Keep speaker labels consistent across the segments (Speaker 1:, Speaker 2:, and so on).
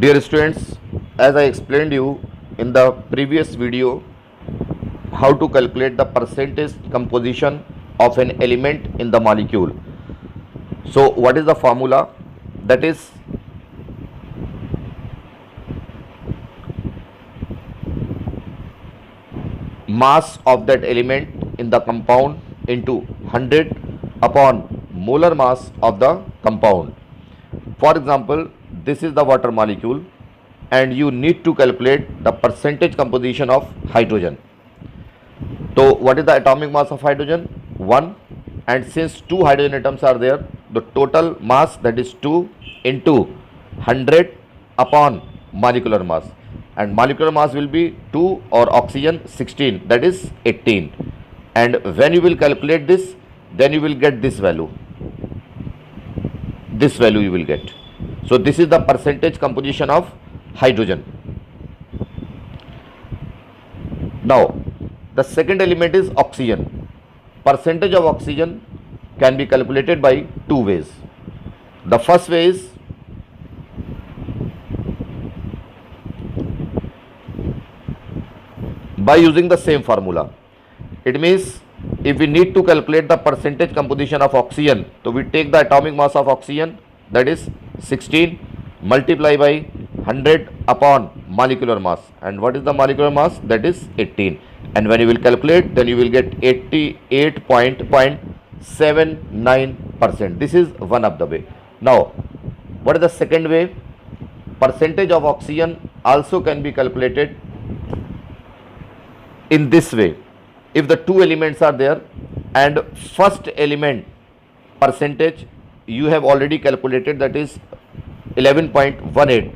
Speaker 1: Dear students, as I explained you in the previous video how to calculate the percentage composition of an element in the molecule. So what is the formula? That is mass of that element in the compound into 100 upon molar mass of the compound. For example, this is the water molecule and you need to calculate the percentage composition of hydrogen. So what is the atomic mass of hydrogen? 1, and since 2 hydrogen atoms are there, the total mass, that is 2 into 100 upon molecular mass, and molecular mass will be 2 or oxygen 16, that is 18. And when you will calculate this, then you will get this value. This value you will get. So this is the percentage composition of hydrogen. Now the second element is oxygen. Percentage of oxygen can be calculated by two ways. The first way is by using the same formula. It means if we need to calculate the percentage composition of oxygen, so we take the atomic mass of oxygen, that is 16, multiply by 100 upon molecular mass, and what is the molecular mass? That is 18. And when you will calculate, then you will get 88.79%. This is one of the way. Now what is the second way? Percentage of oxygen also can be calculated in this way. If the two elements are there and first element percentage you have already calculated, that is 11.18,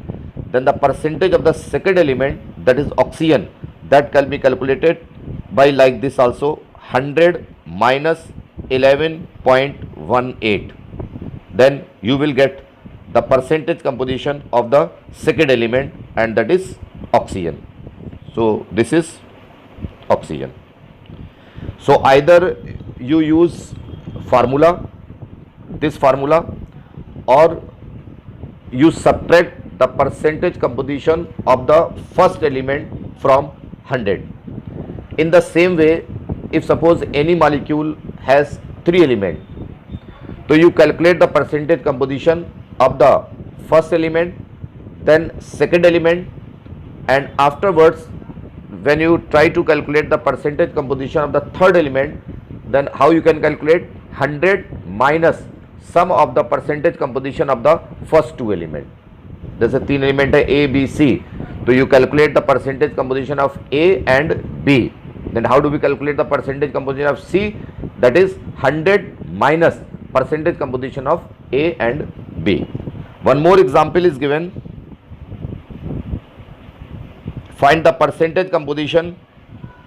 Speaker 1: then the percentage of the second element, that is oxygen, that can be calculated by like this also, 100 minus 11.18. Then you will get the percentage composition of the second element, and that is oxygen. So this is oxygen. So either you use formula, this formula, or you subtract the percentage composition of the first element from 100. In the same way, if suppose any molecule has 3 elements, so you calculate the percentage composition of the first element, then second element, and afterwards when you try to calculate the percentage composition of the third element, then how you can calculate? 100 minus sum of the percentage composition of the first two elements. जैसे 3 element है A, B, C, तो you calculate the percentage composition of A and B. Then how do we calculate the percentage composition of C? That is 100 minus percentage composition of A and B. One more example is given. Find the percentage composition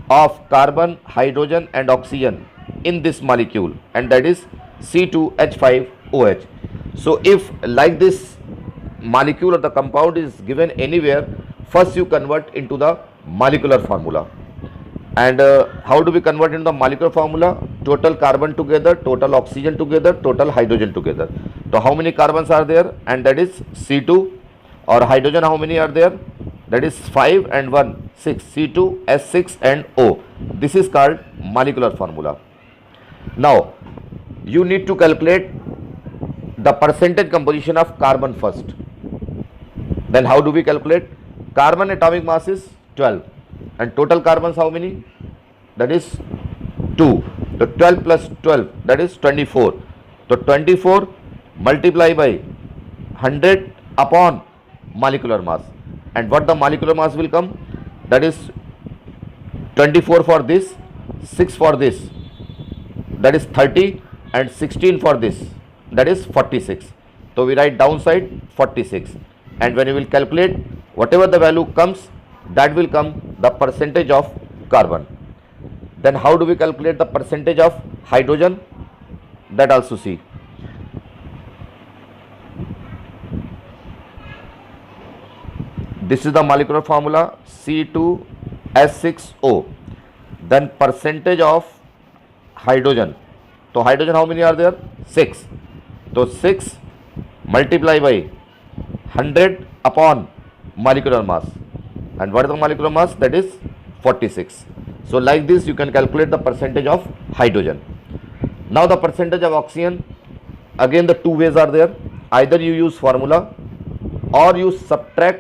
Speaker 1: of carbon, hydrogen and oxygen in this molecule, and that is C2H5OH. So if like this molecule or the compound is given anywhere, first you convert into the molecular formula. And how do we convert into the molecular formula? Total carbon together, total oxygen together, total hydrogen together. So how many carbons are there? And that is C2. Or hydrogen, how many are there? That is 5 and 1, 6, C2, S6 and O. This is called molecular formula. Now you need to calculate the percentage composition of carbon first. Then how do we calculate? Carbon atomic mass is 12 and total carbons how many? That is 2. So 12 plus 12, that is 24. So 24 multiply by 100 upon molecular mass, and what the molecular mass will come? That is 24 for this, 6 for this, that is 30, and 16 for this, that is 46. So we write downside 46, and when you will calculate, whatever the value comes, that will come the percentage of carbon. Then how do we calculate the percentage of hydrogen? That also see. This is the molecular formula, C2H6O. Then percentage of hydrogen. So hydrogen how many are there? 6. So 6 multiply by 100 upon molecular mass. And what is the molecular mass? That is 46. So like this you can calculate the percentage of hydrogen. Now the percentage of oxygen, again the two ways are there. Either you use formula or you subtract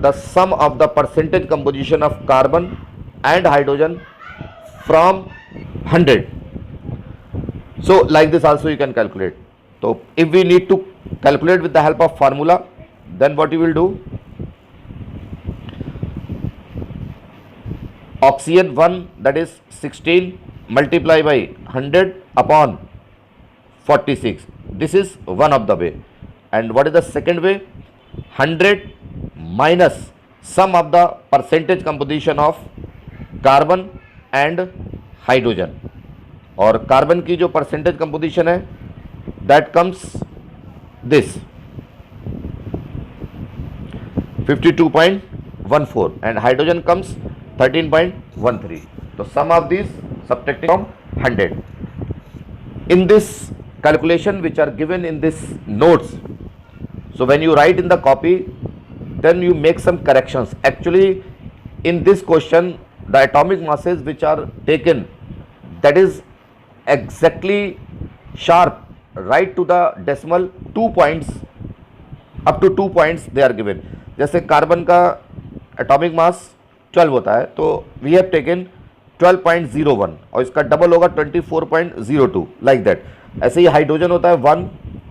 Speaker 1: the sum of the percentage composition of carbon and hydrogen from 100. So like this also you can calculate. So if we need to calculate with the help of formula, then what you will do? Oxygen 1, that is 16, multiply by 100 upon 46. This is one of the way. And what is the second way? 100 minus sum of the percentage composition of carbon and hydrogen, और carbon की जो percentage composition है that comes this 52.14 and hydrogen comes 13.13. तो sum of this subtracting from 100. In this calculation which are given in this notes, so when you write in the copy, then you make some corrections. Actually in this question the atomic masses which are taken, that is exactly sharp right to the decimal 2 points, up to 2 points they are given. जैसे carbon का atomic mass 12 होता है तो we have taken 12.01 और इसका double होगा 24.02 like that. ऐसे ही hydrogen होता है 1,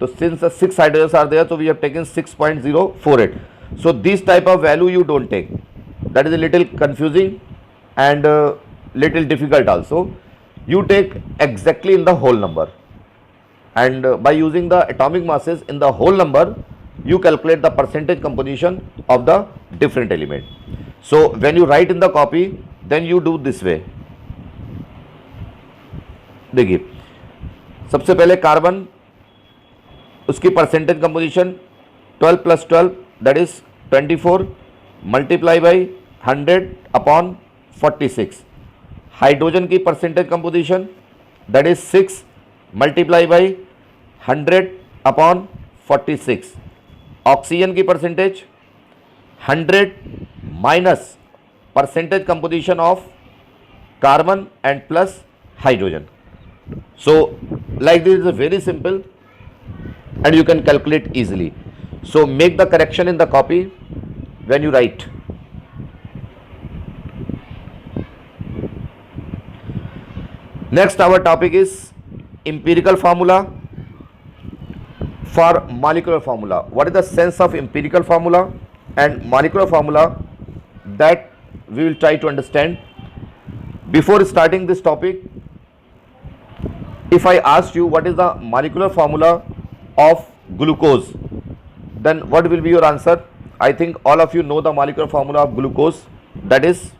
Speaker 1: तो सिंस 6 हाइड्रोजन्स आर देयर तो we have taken 6.048. So this type of value you don't take, that is a little confusing and little difficult also. You take exactly in the whole number, and by using the atomic masses in the whole number you calculate the percentage composition of the different element. So when you write in the copy, then you do this way. देखिए सबसे पहले carbon, उसकी percentage composition 12 + 12 that is 24 multiply by 100 upon 46. Hydrogen की percentage composition that is 6 multiply by 100 upon 46. Oxygen की percentage 100 minus percentage composition of carbon and plus hydrogen. So like this is very simple and you can calculate easily. So make the correction in the copy when you write. Next our topic is empirical formula for molecular formula. What is the sense of empirical formula and molecular formula, that we will try to understand. Before starting this topic, if I ask you what is the molecular formula of glucose, then what will be your answer? I think all of you know the molecular formula of glucose, that is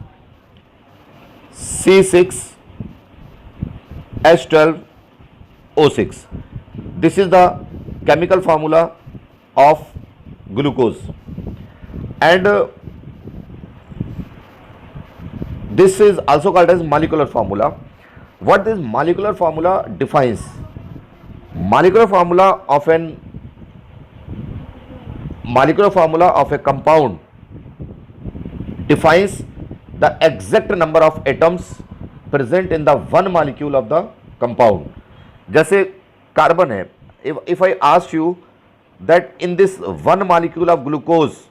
Speaker 1: C6H12O6. This is the chemical formula of glucose, and this is also called as molecular formula. What this molecular formula defines? Molecular formula of a compound defines the exact number of atoms present in the one molecule of the compound. जैसे carbon है, if I ask you that in this one molecule of glucose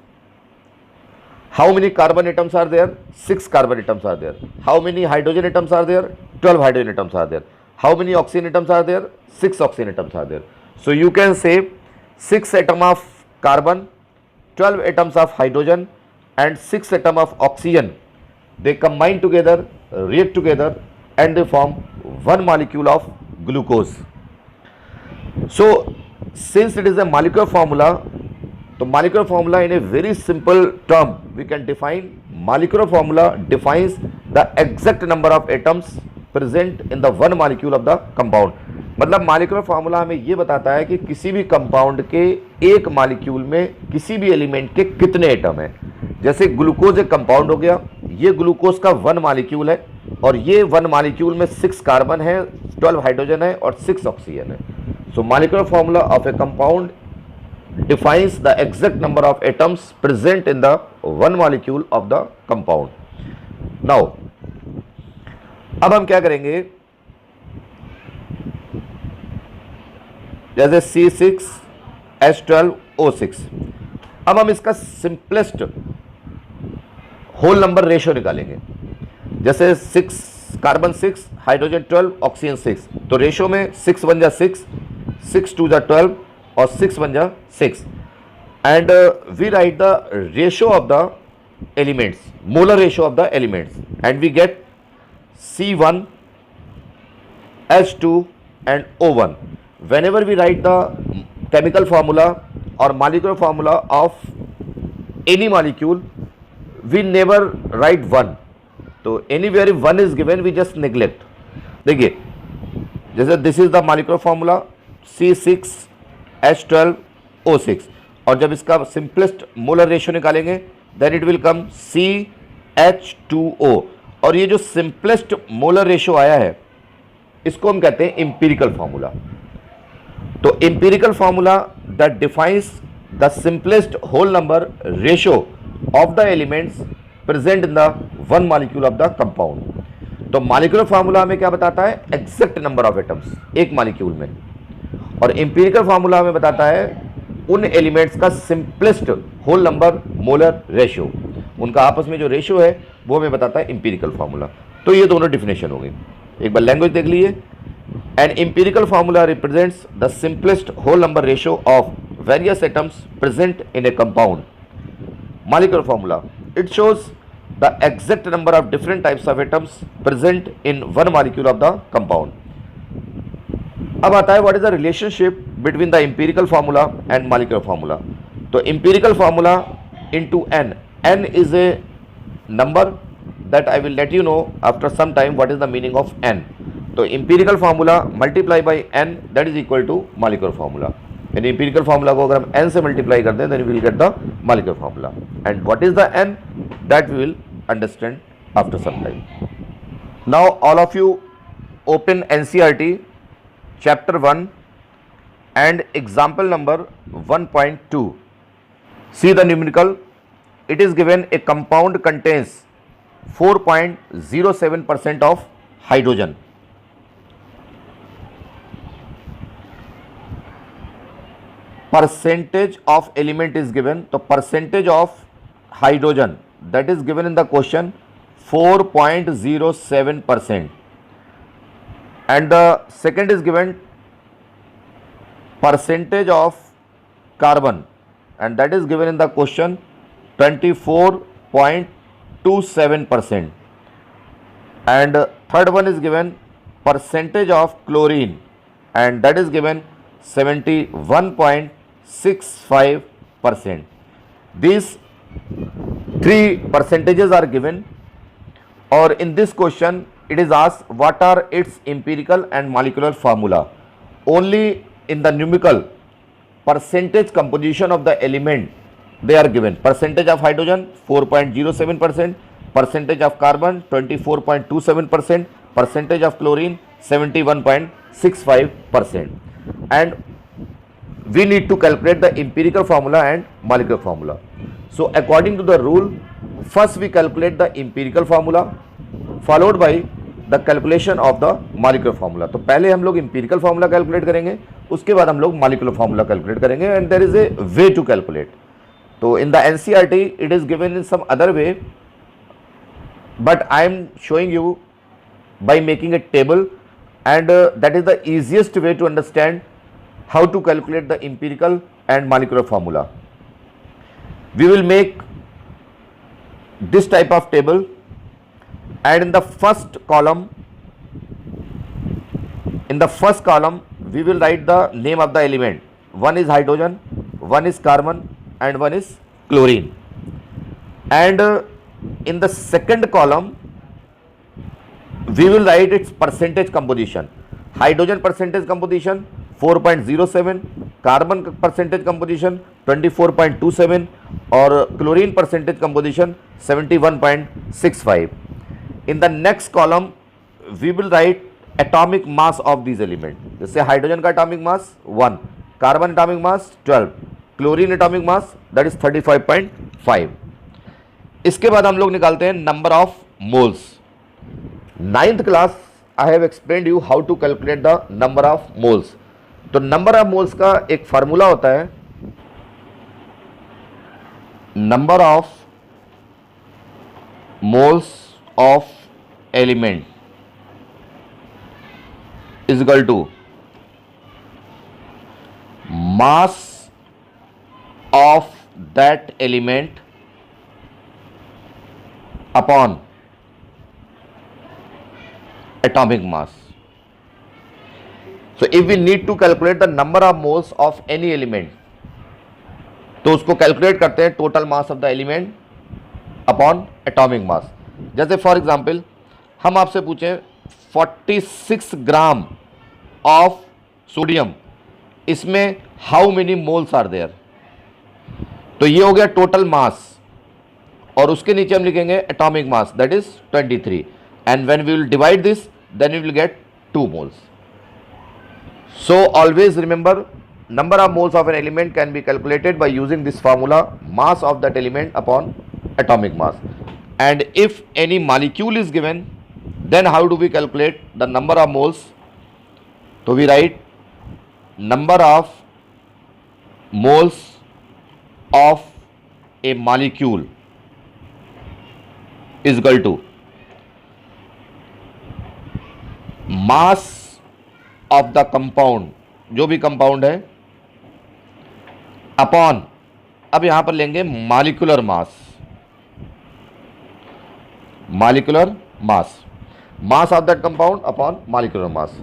Speaker 1: how many carbon atoms are there? 6 carbon atoms are there. How many hydrogen atoms are there? 12 hydrogen atoms are there. How many oxygen atoms are there? 6 oxygen atoms are there. So you can say 6 atoms of carbon, 12 atoms of hydrogen and 6 atoms of oxygen, they combine together, react together, and they form one molecule of glucose. So since it is a molecular formula, तो molecular formula in a very simple term we can define. Molecular formula defines the exact number of atoms present in the one molecule of the compound. मतलब molecular formula हमें ये बताता है कि किसी भी compound के एक मॉलिक्यूल में किसी भी एलिमेंट के कितने एटम हैं. जैसे ग्लूकोज एक कंपाउंड हो गया, ये ग्लूकोज का वन मॉलिक्यूल है और ये वन मॉलिक्यूल में 6 कार्बन है, 12 हाइड्रोजन है और 6 ऑक्सीजन है. So molecular formula of a compound defines the exact number of atoms present in the one molecule of the compound. Now, अब हम क्या करेंगे, जैसे C6H12O6, अब हम इसका सिंपलेस्ट होल नंबर रेशियो निकालेंगे. जैसे 6 कार्बन 6 हाइड्रोजन 12 ऑक्सीजन 6, तो रेशियो में 6 1 जा 6, 6 2 जा 12 और 6 1 जा 6, and we write the ratio of the elements, molar ratio of the elements, and we get C1 H2 and O1. Whenever we write the chemical formula or molecular formula of any molecule, we never write 1. तो anywhere if 1 is given, we just neglect. देखिए, जैसे this is the molecular formula C6H12O6, और जब इसका simplest molar ratio निकालेंगे, then it will come CH2O, और ये जो simplest molar ratio आया है, इसको हम कहते हैं empirical formula. तो empirical formula that defines the simplest whole number ratio of the elements present in the one molecule of the compound. तो molecular formula हमें क्या बताता है, exact number of atoms एक molecule में, और empirical formula हमें बताता है उन elements का simplest whole number molar ratio, उनका आपस में जो रेशियो है वो हमें बताता है empirical formula. तो ये दोनों definition हो गई. एक बार लैंग्वेज देख लीजिए. An empirical formula represents the simplest whole number ratio of various atoms present in a compound. Molecular formula, it shows the exact number of different types of atoms present in one molecule of the compound. अब आता है what is the relationship between the empirical formula and molecular formula. तो empirical formula into n is a number that I will let you know after some time what is the meaning of n. तो empirical formula multiply by n, that is equal to molecular formula. यानी empirical formula को अगर हम n से multiply करते हैं then we will get the molecular formula. And what is the n, that we will understand after some time. Now all of you open NCERT chapter 1 and example number 1.2. See the numerical. It is given a compound contains 4.07% of hydrogen. Percentage of element is given, so percentage of hydrogen that is given in the question 4.07%, and the second is given percentage of carbon, and that is given in the question 24.27%, and third one is given percentage of chlorine, and that is given 71.65%. These three percentages are given, or in this question it is asked what are its empirical and molecular formula. Only in the numerical percentage composition of the element they are given. Percentage of hydrogen 4.07%, percentage of carbon 24.27%, percentage of chlorine 71.65%, and we need to calculate the empirical formula and molecular formula. So according to the rule, first we calculate the empirical formula followed by the calculation of the molecular formula. तो पहले हम लोग empirical formula calculate करेंगे, उसके बाद हम लोग molecular formula calculate करेंगे, and there is a way to calculate. तो in the NCERT it is given in some other way, but I am showing you by making a table, and that is the easiest way to understand how to calculate the empirical and molecular formula. We will make this type of table, and in the first column we will write the name of the element. One is hydrogen, one is carbon, and one is chlorine. And in the second column we will write its percentage composition. Hydrogen percentage composition 4.07, carbon percentage composition 24.27, और chlorine percentage composition 71.65. In the next column we will write atomic mass of these elements. जैसे hydrogen का atomic mass 1, carbon atomic mass 12, chlorine atomic mass that is 35.5। इसके बाद हम लोग निकालते हैं number of moles. 9th class I have explained you how to calculate the number of moles. तो number of moles का एक फार्मूला होता है, number of moles of element is equal to mass of that element upon atomic mass. So if we need to calculate the number of moles of any element, तो उसको calculate करते हैं total mass of the element upon atomic mass. जैसे for example हम आपसे पूछें 46 gram of sodium, इसमें how many moles are there, तो ये हो गया टोटल मास, और उसके नीचे हम लिखेंगे atomic mass that is 23, and when we will divide this then we will get 2 moles. So always remember, number of moles of an element can be calculated by using this formula, mass of that element upon atomic mass. And if any molecule is given, then how do we calculate the number of moles? So we write number of moles of a molecule is equal to mass of the compound, जो भी compound है, upon, अब यहां पर लेंगे molecular mass, molecular mass, mass of that compound upon molecular mass.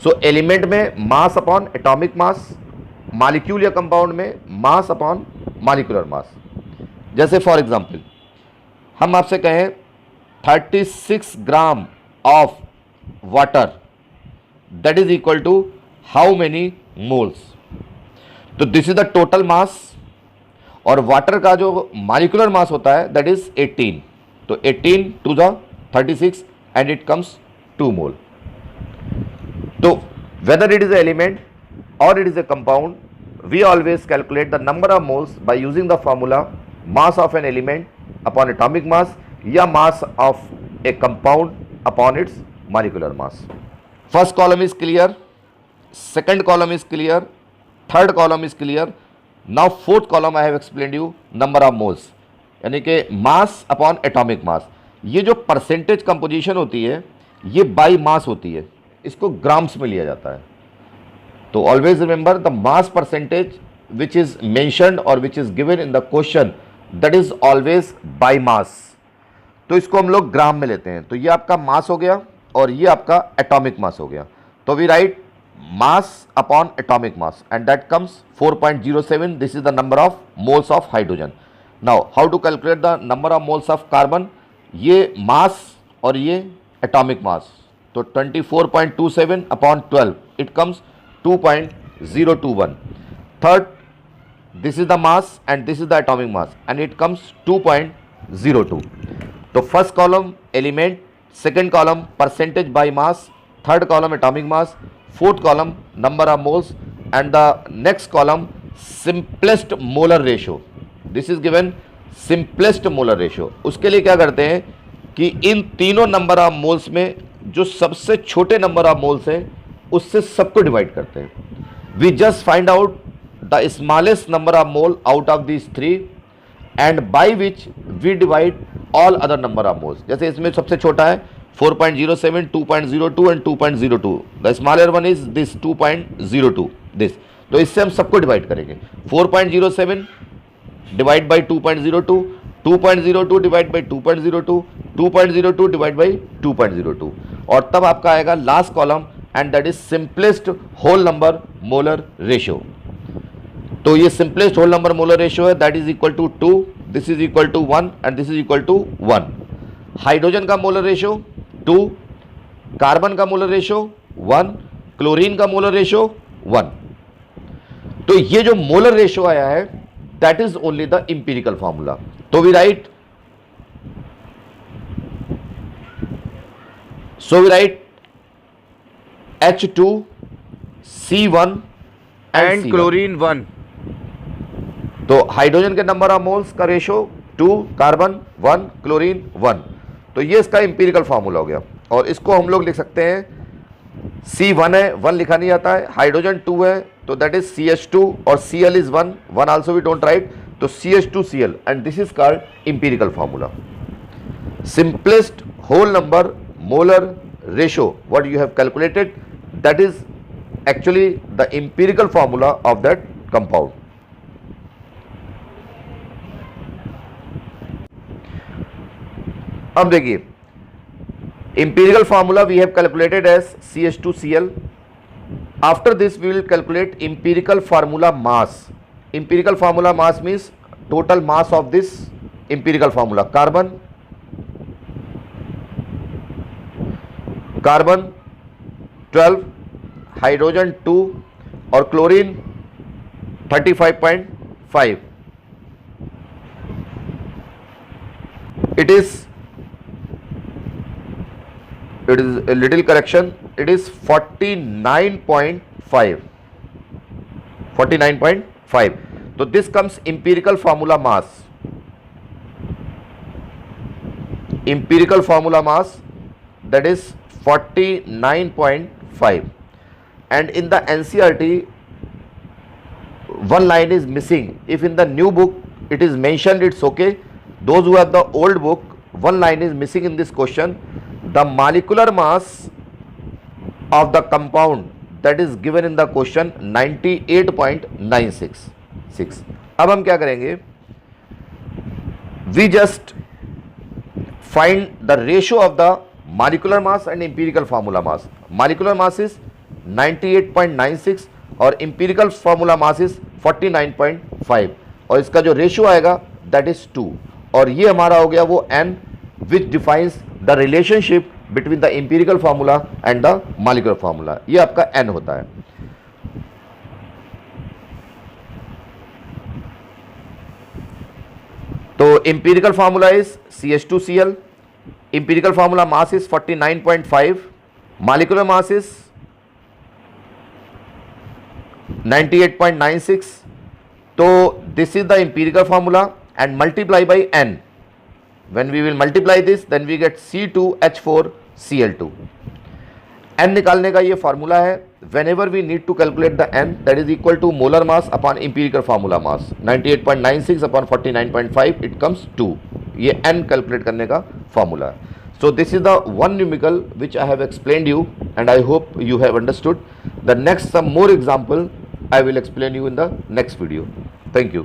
Speaker 1: So element में mass upon atomic mass, molecule या compound में मास अपॉन मॉलिक्यूलर मास। जैसे फॉर एग्जांपल हम आपसे कहें 36 gram of water that is equal to how many moles, तो this is the total mass, और water का जो मॉलिक्यूलर मास होता है दैट इज 18, तो 18 to the 36 and it comes 2 mole. तो वेदर इट इज एलिमेंट और it is a compound, we always calculate the number of moles by using the formula mass of an element upon atomic mass या mass of a compound upon its molecular mass. First column is clear, second column is clear, third column is clear. Now fourth column I have explained you number of moles, यानी कि mass upon atomic mass। ये जो percentage composition होती है ये by mass होती है, इसको ग्राम्स में लिया जाता है। तो always remember the mass percentage which is mentioned और which is given in the question that is always by mass, तो इसको हम लोग ग्राम में लेते हैं। तो ये आपका मास हो गया और ये आपका एटॉमिक मास हो गया। तो we write mass upon atomic mass and that comes 4.07, this is the number of moles of hydrogen. Now how to calculate the number of moles of carbon, ये मास और ये एटॉमिक मास, तो 24.27 upon 12 it comes 2.021। Third, this is the mass and this is the atomic mass and it comes 2.02। तो first column element, second column percentage by mass, third column atomic mass, fourth column number of moles, and the next column simplest molar ratio, this is given simplest molar ratio। उसके लिए क्या करते हैं कि इन तीनों number of moles में जो सबसे छोटे नंबर ऑफ मोल्स हैं उससे सबको डिवाइड करते हैं। We just find out the smallest number of mole out of this 3 and by which we divide all other number of moles. जैसे इसमें सबसे छोटा है 4.07, 2.02 and 2.02, the smaller one is this 2.02 this, तो इससे हम सबको डिवाइड करेंगे। 4.07 divide by 2.02, 2.02 divide by 2.02, 2.02 divide by 2.02, और तब आपका आएगा last column and that is simplest whole number molar ratio. तो ये simplest whole number molar ratio है that is equal to 2, this is equal to 1 and this is equal to 1। Hydrogen का molar ratio 2, carbon का molar ratio 1, chlorine का molar ratio 1। तो ये जो molar ratio आया है that is only the empirical formula. तो we write, so we write H2 C1 and
Speaker 2: chlorine 1,
Speaker 1: तो हाइड्रोजन के नंबर ऑफ मोल्स का रेशो 2, कार्बन 1, क्लोरीन 1। तो ये इसका इंपीरिकल फार्मूला हो गया। और इसको हम लोग लिख सकते हैं C1 है, 1 लिखा नहीं जाता है, हाइड्रोजन 2 है तो दैट इज CH2 और Cl is 1, 1 also we don't write, तो CH2Cl and this is called empirical formula. Simplest whole number molar ratio what you have calculated, that is actually the empirical formula of that compound. अब देखिए empirical formula we have calculated as CH2Cl. After this we will calculate empirical formula mass. Empirical formula mass means total mass of this empirical formula. Carbon 12, hydrogen 2 और chlorine 35.5. It is a little correction, it is 49.5. So this comes empirical formula mass. Empirical formula mass, that is 49.5. And in the NCERT one line is missing. If in the new book it is mentioned, it's okay. Those who have the old book, one line is missing in this question. The molecular mass of the compound that is given in the question 98.966. अब हम क्या करेंगे, we just find the ratio of the molecular mass and empirical formula mass. Molecular mass is 98.96 और empirical formula mass is 49.5 और इसका जो ratio आएगा that is 2 और ये हमारा हो गया वो n which defines the relationship between the empirical formula and the molecular formula. ये आपका n होता है। तो empirical formula is CH2Cl, empirical formula mass is 49.5, molecular mass is 98.96. तो this is the empirical formula and multiply by n. When we will multiply this, then we get C2H4Cl2. n निकालने का ये formula है। Whenever we need to calculate the n, that is equal to molar mass upon empirical formula mass. 98.96 upon 49.5, it comes 2. ये n calculate करने का formula है। So this is the one numerical which I have explained you, and I hope you have understood. The next some more example I will explain you in the next video. Thank you.